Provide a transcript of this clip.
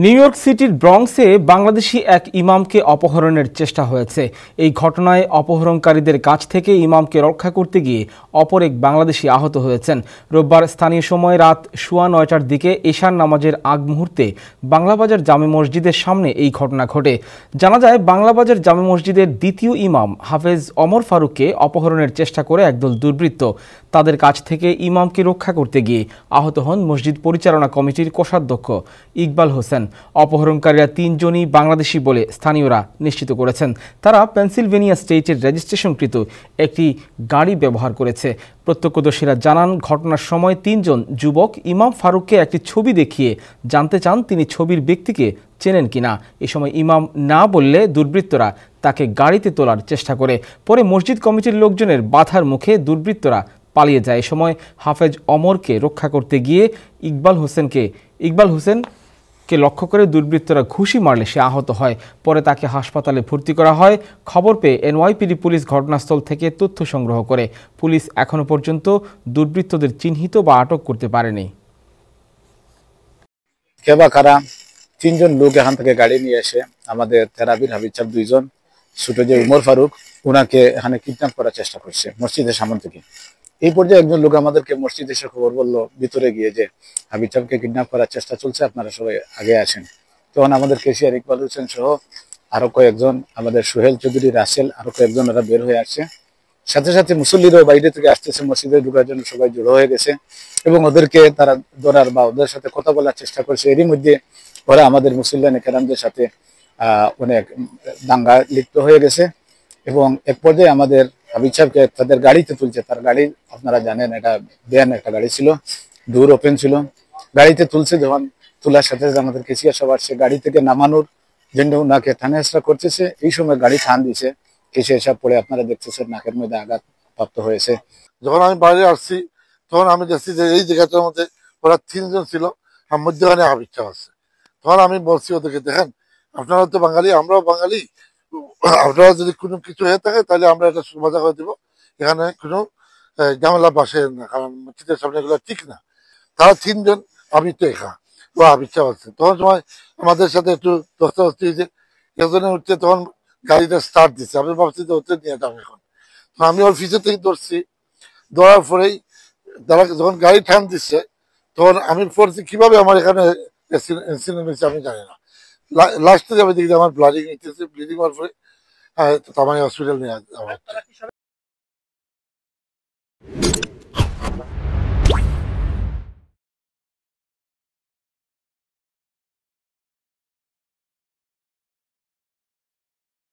New York সিটির ব্রঙ্কসে বাংলাদেশি এক ইমামকে অপহরণের চেষ্টা হয়েছে। এই ঘটনায় অপহরণকারীদের কাছ থেকে ইমামকে রক্ষা করতে গিয়ে অপর এক বাংলাদেশি আহত হয়েছেন। রোববার স্থানীয় সময় রাত 9:15টার দিকে এশার নামাজের আগ মুহূর্তে বাংলাবাজার জামে মসজিদের সামনে এই ঘটনা ঘটে। জানা যায়, বাংলাবাজার জামে মসজিদের দ্বিতীয় ইমাম হাফেজ ওমর ফারুককে অপহরণের চেষ্টা করে একদল দুর্বৃত্ত। তাদের কাছ থেকে ইমামকে রক্ষা করতে গিয়ে আহত হন মসজিদ পরিচালনা কমিটির কোষাধ্যক্ষ ইকবাল হোসেন। অপহরণকারীরা 3 জনই বাংলাদেশি বলে স্থানীয়রা নিশ্চিত করেছেন। তারা পেনসিলভেনিয়া স্টেটের রেজিস্ট্রেশনকৃত একটি গাড়ি ব্যবহার করেছে। প্রত্যক্ষদর্শীরা জানান, ঘটনার সময় 3 জন যুবক ইমাম ফারুককে একটি ছবি দেখিয়ে জানতে চান তিনি ছবির ব্যক্তিকে চেনেন কিনা। এ সময় ইমাম না বললে দুর্বৃত্তরা তাকে গাড়িতে তোলার চেষ্টা করে। পরে মসজিদ কমিটির লোকজনের বাধার মুখে দুর্বৃত্তরা পালিয়ে যায়। এ সময় হাফেজ ওমরকে রক্ষা করতে গিয়ে ইকবাল হোসেনকে লক্ষ্য করে দুর্বৃত্তরা ঘুষি মারলে সে আহত হয়। পরে তাকে হাসপাতালে ভর্তি করা হয়। খবর পেয়ে এনওয়াইপিডি পুলিশ ঘটনাস্থল থেকে তথ্য সংগ্রহ করে। পুলিশ এখনো পর্যন্ত দুর্বৃত্তদের চিহ্নিত বা আটক করতে পারেনি। কারা 3 জন লোক এখান থেকে গাড়ি নিয়ে এসে আমাদের তেরাবির হাবিব সাহেব 2 জন, ছোট যে উমর ফারুক, ওনাকে এখানে কিডন্যাপ করার চেষ্টা করছে মসজিদের সামনে থেকে। এই পর্যায়ে একজন লোক আমাদেরকে মসজিদে এসে খবর বললো ভিতরে গিয়ে যে হাবিব সাহেবকে কিডন্যাপ করার চেষ্টা চলছে, আপনারা সবাই আগে আসেন। তখন আমাদের কেশিয়ার ইকবাল হোসেন সহ আরো কয়েকজন, আমাদের সোহেল চৌধুরী, রাসেল, আরো কয়েকজন ওরা বের হয়ে আসছে। সাথে সাথে মুসল্লিরাও বাইরে থেকে আসতেছে, মসজিদে ঢোকার জন্য সবাই জড়ো হয়ে গেছে এবং ওদেরকে তারা ধরার বা ওদের সাথে কথা বলার চেষ্টা করছে। এরই মধ্যে ওরা আমাদের মুসল্লিয়ানে কেরামদের সাথে অনেক দাঙ্গা লিপ্ত হয়ে গেছে এবং এক পর্যায়ে আমাদের হাবিব সাহেবকে তাদের গাড়িতে তুলছে। তার গাড়ি আপনারা জানেন, এটা ভ্যান একটা গাড়ি ছিল, ডোর ওপেন ছিল। গাড়িতে তুলছে, যখন তোলার সাথে সাথে আমাদের কেসিয়া সবার সে গাড়ি থেকে নামানোর জন্য ওনাকে থানা হেসরা করতেছে। এই সময় গাড়ি টান দিছে, কেসিয়া সব পড়ে আপনারা দেখতেছেন নাকের মধ্যে আঘাত প্রাপ্ত হয়েছে। যখন আমি বাইরে আসছি তখন আমি দেখছি যে এই জায়গাটার মধ্যে ওরা 3 জন ছিল, আর মধ্যখানে হাবিব সাহেব আছে। তখন আমি বলছি ওদেরকে, দেখেন আপনারা তো বাঙালি, আমরাও বাঙালি, আপনারা যদি কোনো কিছু হয়ে থাকে তাহলে আমরা এটা সমাধা করে দিব, এখানে কোনো ঝামেলা বাসে না, কারণ মসজিদের সামনে এগুলো ঠিক না। তারা 3 জন, আমি তো একা, ও হাবিব সাহেব আছে। তখন সময় আমাদের সাথে একটু ধস্তাধস্তি হয়েছে, একজনে উঠছে, তখন গাড়িটা স্টার্ট দিচ্ছে। আমি ভাবছি যে হতে নিয়ে যাবো এখন। আমি ওর পিছন থেকে ধরছি, ধরার পরেই তারা যখন গাড়ি টান দিচ্ছে তখন আমি পড়ছি কিভাবে আমার এখানে অ্যাক্সিডেন্ট হয়েছে আমি জানি না। লাস্টে যাবে দেখি আমার ব্লিডিং হচ্ছে, ব্লিডিং হওয়ার পরে তামাই হসপিটাল নিয়ে যাওয়া হচ্ছে।